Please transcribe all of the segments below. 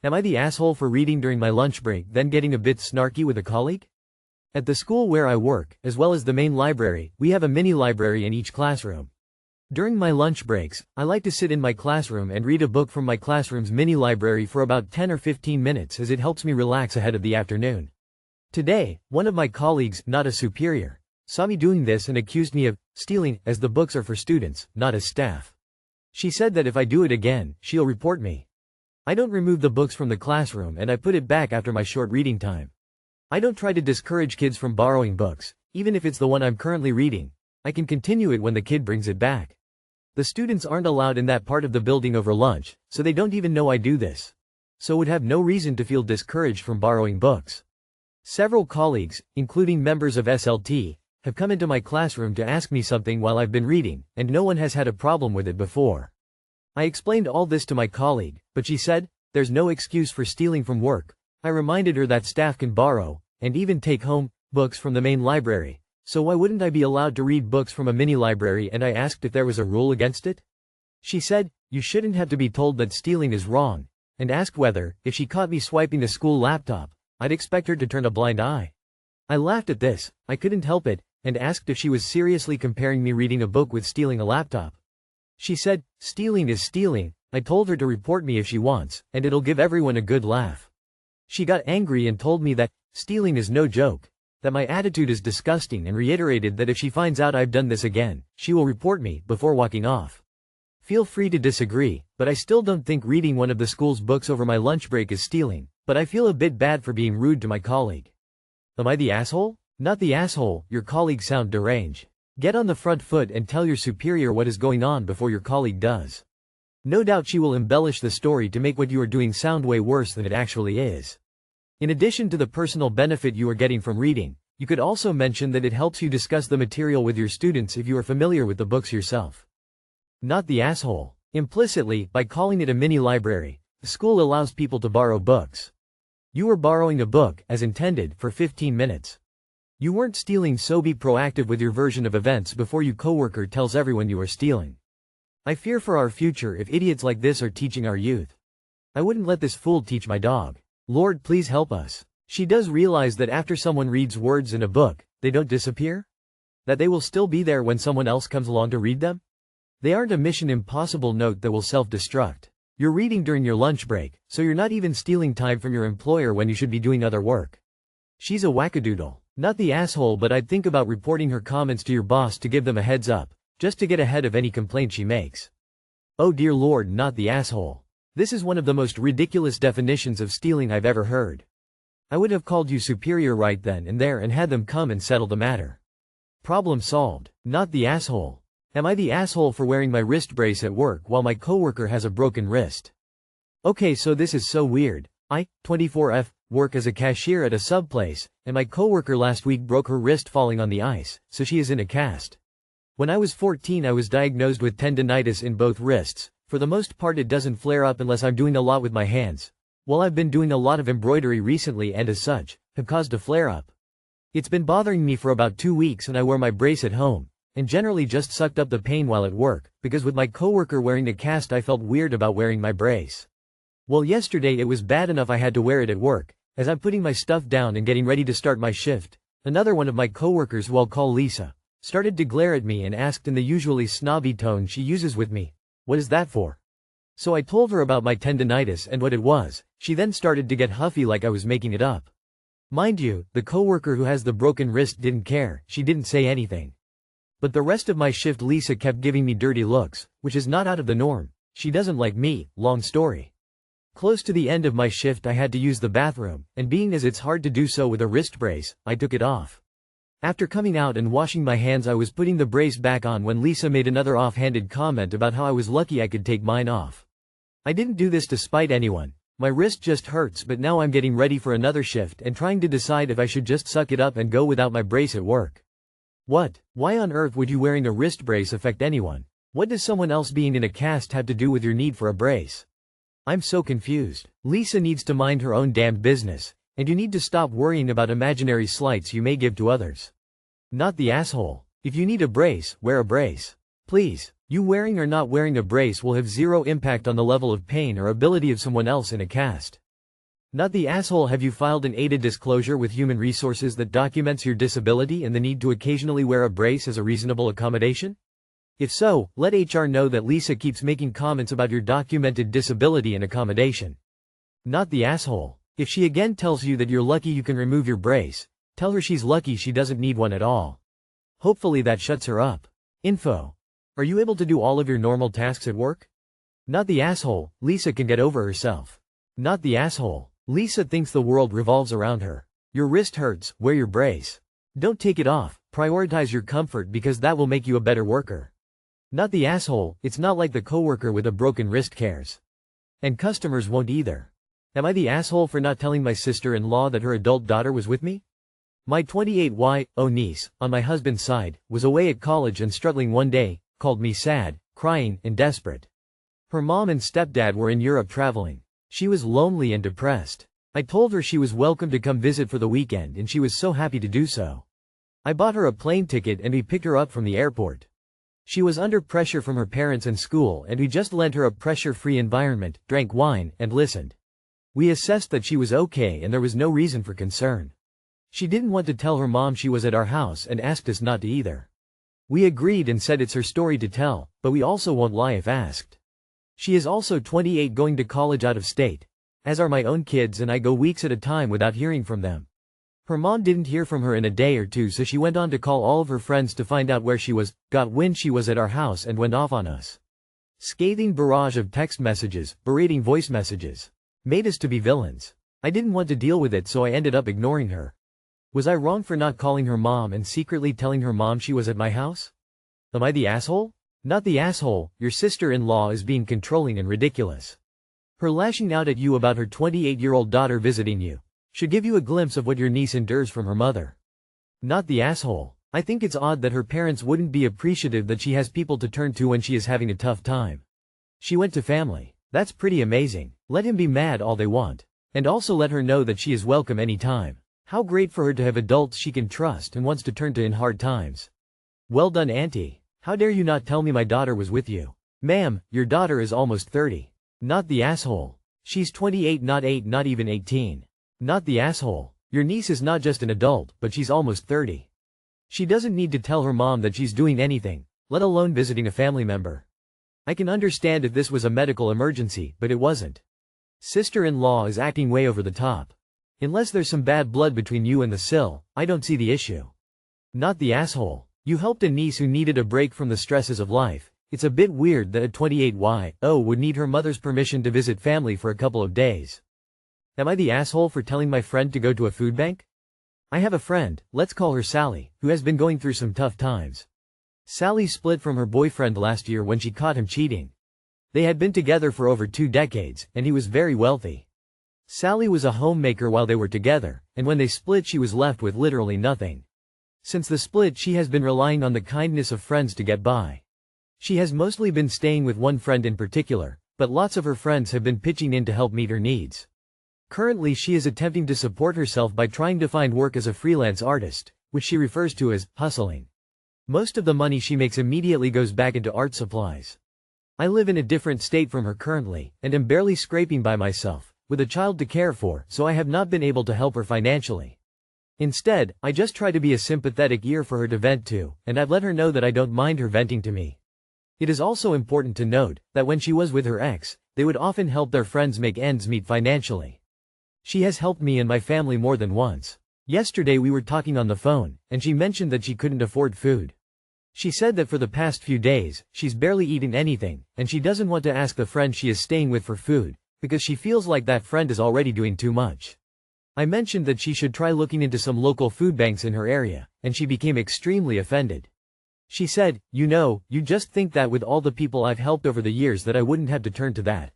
Am I the asshole for reading during my lunch break, then getting a bit snarky with a colleague? At the school where I work, as well as the main library, we have a mini library in each classroom. During my lunch breaks, I like to sit in my classroom and read a book from my classroom's mini library for about 10 or 15 minutes as it helps me relax ahead of the afternoon. Today, one of my colleagues, not a superior, saw me doing this and accused me of stealing, as the books are for students, not as staff. She said that if I do it again, she'll report me. I don't remove the books from the classroom and I put it back after my short reading time. I don't try to discourage kids from borrowing books, even if it's the one I'm currently reading. I can continue it when the kid brings it back. The students aren't allowed in that part of the building over lunch, so they don't even know I do this. So would have no reason to feel discouraged from borrowing books. Several colleagues, including members of SLT, have come into my classroom to ask me something while I've been reading, and no one has had a problem with it before. I explained all this to my colleague, but she said, there's no excuse for stealing from work. I reminded her that staff can borrow, and even take home, books from the main library, so why wouldn't I be allowed to read books from a mini library, and I asked if there was a rule against it? She said, you shouldn't have to be told that stealing is wrong, and asked whether, if she caught me swiping the school laptop, I'd expect her to turn a blind eye. I laughed at this, I couldn't help it, and asked if she was seriously comparing me reading a book with stealing a laptop. She said, stealing is stealing. I told her to report me if she wants, and it'll give everyone a good laugh. She got angry and told me that stealing is no joke, that my attitude is disgusting, and reiterated that if she finds out I've done this again, she will report me, before walking off. Feel free to disagree, but I still don't think reading one of the school's books over my lunch break is stealing, but I feel a bit bad for being rude to my colleague. Am I the asshole? Not the asshole, your colleagues sound deranged. Get on the front foot and tell your superior what is going on before your colleague does. No doubt she will embellish the story to make what you are doing sound way worse than it actually is. In addition to the personal benefit you are getting from reading, you could also mention that it helps you discuss the material with your students if you are familiar with the books yourself. Not the asshole. Implicitly, by calling it a mini library, the school allows people to borrow books. You were borrowing a book, as intended, for 15 minutes. You weren't stealing, so be proactive with your version of events before your coworker tells everyone you are stealing. I fear for our future if idiots like this are teaching our youth. I wouldn't let this fool teach my dog. Lord, please help us. She does realize that after someone reads words in a book, they don't disappear? That they will still be there when someone else comes along to read them? They aren't a Mission Impossible note that will self-destruct. You're reading during your lunch break, so you're not even stealing time from your employer when you should be doing other work. She's a wackadoodle. Not the asshole, but I'd think about reporting her comments to your boss to give them a heads up, just to get ahead of any complaint she makes. Oh dear Lord, not the asshole. This is one of the most ridiculous definitions of stealing I've ever heard. I would have called you superior right then and there and had them come and settle the matter. Problem solved. Not the asshole. Am I the asshole for wearing my wrist brace at work while my coworker has a broken wrist? Okay, so this is so weird. I, 24F, work as a cashier at a sub place, and my coworker last week broke her wrist falling on the ice, so she is in a cast. When I was 14 I was diagnosed with tendinitis in both wrists. For the most part it doesn't flare up unless I'm doing a lot with my hands. Well, I've been doing a lot of embroidery recently and as such, have caused a flare-up. It's been bothering me for about 2 weeks and I wear my brace at home, and generally just sucked up the pain while at work, because with my coworker wearing a cast I felt weird about wearing my brace. Well, yesterday it was bad enough I had to wear it at work. As I'm putting my stuff down and getting ready to start my shift, another one of my coworkers, who I'll call Lisa, started to glare at me and asked in the usually snobby tone she uses with me, "What is that for?" So I told her about my tendinitis and what it was. She then started to get huffy like I was making it up. Mind you, the coworker who has the broken wrist didn't care, she didn't say anything. But the rest of my shift Lisa kept giving me dirty looks, which is not out of the norm. She doesn't like me, long story. Close to the end of my shift I had to use the bathroom, and being as it's hard to do so with a wrist brace, I took it off. After coming out and washing my hands I was putting the brace back on when Lisa made another offhanded comment about how I was lucky I could take mine off. I didn't do this to spite anyone. My wrist just hurts, but now I'm getting ready for another shift and trying to decide if I should just suck it up and go without my brace at work. What? Why on earth would you wearing a wrist brace affect anyone? What does someone else being in a cast have to do with your need for a brace? I'm so confused. Lisa needs to mind her own damned business, and you need to stop worrying about imaginary slights you may give to others. Not the asshole. If you need a brace, wear a brace. Please. You wearing or not wearing a brace will have zero impact on the level of pain or ability of someone else in a cast. Not the asshole. Have you filed an ADA disclosure with Human Resources that documents your disability and the need to occasionally wear a brace as a reasonable accommodation? If so, let HR know that Lisa keeps making comments about your documented disability and accommodation. Not the asshole. If she again tells you that you're lucky you can remove your brace, tell her she's lucky she doesn't need one at all. Hopefully that shuts her up. Info. Are you able to do all of your normal tasks at work? Not the asshole. Lisa can get over herself. Not the asshole. Lisa thinks the world revolves around her. Your wrist hurts, wear your brace. Don't take it off, prioritize your comfort because that will make you a better worker. Not the asshole. It's not like the coworker with a broken wrist cares. And customers won't either. Am I the asshole for not telling my sister-in-law that her adult daughter was with me? My 28-year-old niece, on my husband's side, was away at college and struggling one day, called me sad, crying, and desperate. Her mom and stepdad were in Europe traveling. She was lonely and depressed. I told her she was welcome to come visit for the weekend and she was so happy to do so. I bought her a plane ticket and we picked her up from the airport. She was under pressure from her parents and school and we just lent her a pressure-free environment, drank wine, and listened. We assessed that she was okay and there was no reason for concern. She didn't want to tell her mom she was at our house and asked us not to either. We agreed and said it's her story to tell, but we also won't lie if asked. She is also 28 going to college out of state, as are my own kids, and I go weeks at a time without hearing from them. Her mom didn't hear from her in a day or two, so she went on to call all of her friends to find out where she was, got wind she was at our house and went off on us. Scathing barrage of text messages, berating voice messages. Made us to be villains. I didn't want to deal with it, so I ended up ignoring her. Was I wrong for not calling her mom and secretly telling her mom she was at my house? Am I the asshole? Not the asshole. Your sister-in-law is being controlling and ridiculous. Her lashing out at you about her 28-year-old daughter visiting you should give you a glimpse of what your niece endures from her mother. Not the asshole. I think it's odd that her parents wouldn't be appreciative that she has people to turn to when she is having a tough time. She went to family. That's pretty amazing. Let him be mad all they want. And also let her know that she is welcome anytime. How great for her to have adults she can trust and wants to turn to in hard times. Well done, Auntie. How dare you not tell me my daughter was with you? Ma'am, your daughter is almost 30. Not the asshole. She's 28, not 8, not even 18. Not the asshole. Your niece is not just an adult, but she's almost 30. She doesn't need to tell her mom that she's doing anything, let alone visiting a family member. I can understand if this was a medical emergency, but it wasn't. Sister-in-law is acting way over the top. Unless there's some bad blood between you and the SIL, I don't see the issue. Not the asshole. You helped a niece who needed a break from the stresses of life. It's a bit weird that a 28-year-old would need her mother's permission to visit family for a couple of days. Am I the asshole for telling my friend to go to a food bank? I have a friend, let's call her Sally, who has been going through some tough times. Sally split from her boyfriend last year when she caught him cheating. They had been together for over 2 decades, and he was very wealthy. Sally was a homemaker while they were together, and when they split she was left with literally nothing. Since the split she has been relying on the kindness of friends to get by. She has mostly been staying with one friend in particular, but lots of her friends have been pitching in to help meet her needs. Currently she is attempting to support herself by trying to find work as a freelance artist, which she refers to as hustling. Most of the money she makes immediately goes back into art supplies. I live in a different state from her currently, and am barely scraping by myself, with a child to care for, so I have not been able to help her financially. Instead, I just try to be a sympathetic ear for her to vent to, and I've let her know that I don't mind her venting to me. It is also important to note that when she was with her ex, they would often help their friends make ends meet financially. She has helped me and my family more than once. Yesterday we were talking on the phone, and she mentioned that she couldn't afford food. She said that for the past few days, she's barely eaten anything, and she doesn't want to ask the friend she is staying with for food, because she feels like that friend is already doing too much. I mentioned that she should try looking into some local food banks in her area, and she became extremely offended. She said, you just think that with all the people I've helped over the years that I wouldn't have to turn to that.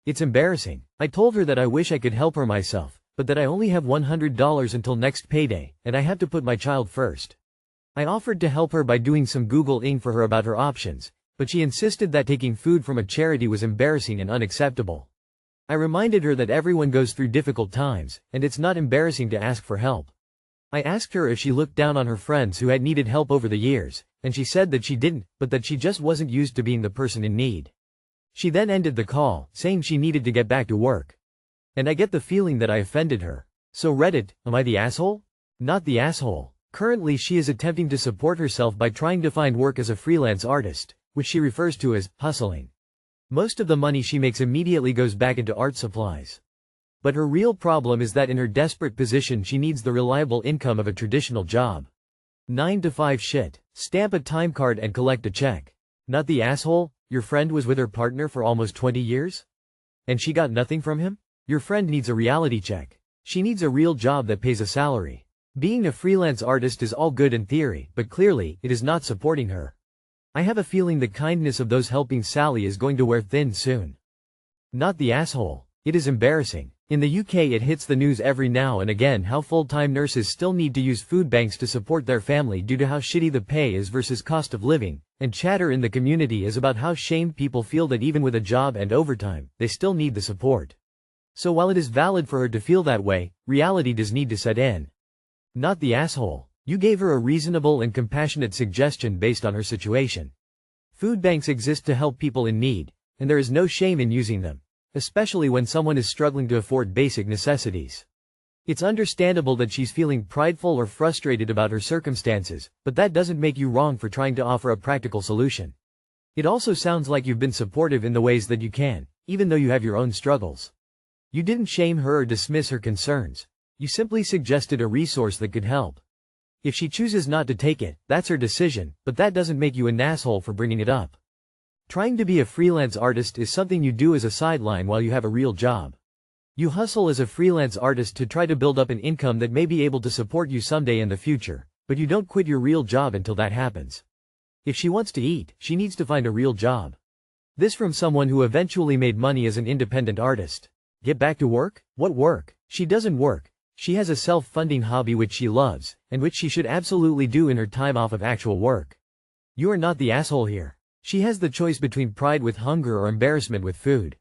It's embarrassing. I told her that I wish I could help her myself, but that I only have $100 until next payday, and I have to put my child first. I offered to help her by doing some Googling for her about her options, but she insisted that taking food from a charity was embarrassing and unacceptable. I reminded her that everyone goes through difficult times, and it's not embarrassing to ask for help. I asked her if she looked down on her friends who had needed help over the years, and she said that she didn't, but that she just wasn't used to being the person in need. She then ended the call, saying she needed to get back to work. And I get the feeling that I offended her. So Reddit, am I the asshole? Not the asshole. Currently she is attempting to support herself by trying to find work as a freelance artist, which she refers to as hustling. Most of the money she makes immediately goes back into art supplies. But her real problem is that in her desperate position she needs the reliable income of a traditional job. 9 to 5 shit. Stamp a time card and collect a check. Not the asshole? Your friend was with her partner for almost 20 years? And she got nothing from him? Your friend needs a reality check. She needs a real job that pays a salary. Being a freelance artist is all good in theory, but clearly, it is not supporting her. I have a feeling the kindness of those helping Sally is going to wear thin soon. Not the asshole. It is embarrassing. In the UK it hits the news every now and again how full-time nurses still need to use food banks to support their family due to how shitty the pay is versus cost of living, and chatter in the community is about how shamed people feel that even with a job and overtime, they still need the support. So while it is valid for her to feel that way, reality does need to set in. Not the asshole. You gave her a reasonable and compassionate suggestion based on her situation. Food banks exist to help people in need, and there is no shame in using them, especially when someone is struggling to afford basic necessities. It's understandable that she's feeling prideful or frustrated about her circumstances, but that doesn't make you wrong for trying to offer a practical solution. It also sounds like you've been supportive in the ways that you can, even though you have your own struggles. You didn't shame her or dismiss her concerns. You simply suggested a resource that could help. If she chooses not to take it, that's her decision, but that doesn't make you an asshole for bringing it up. Trying to be a freelance artist is something you do as a sideline while you have a real job. You hustle as a freelance artist to try to build up an income that may be able to support you someday in the future, but you don't quit your real job until that happens. If she wants to eat, she needs to find a real job. This from someone who eventually made money as an independent artist. Get back to work? What work? She doesn't work. She has a self-funding hobby which she loves, and which she should absolutely do in her time off of actual work. You are not the asshole here. She has the choice between pride with hunger or embarrassment with food.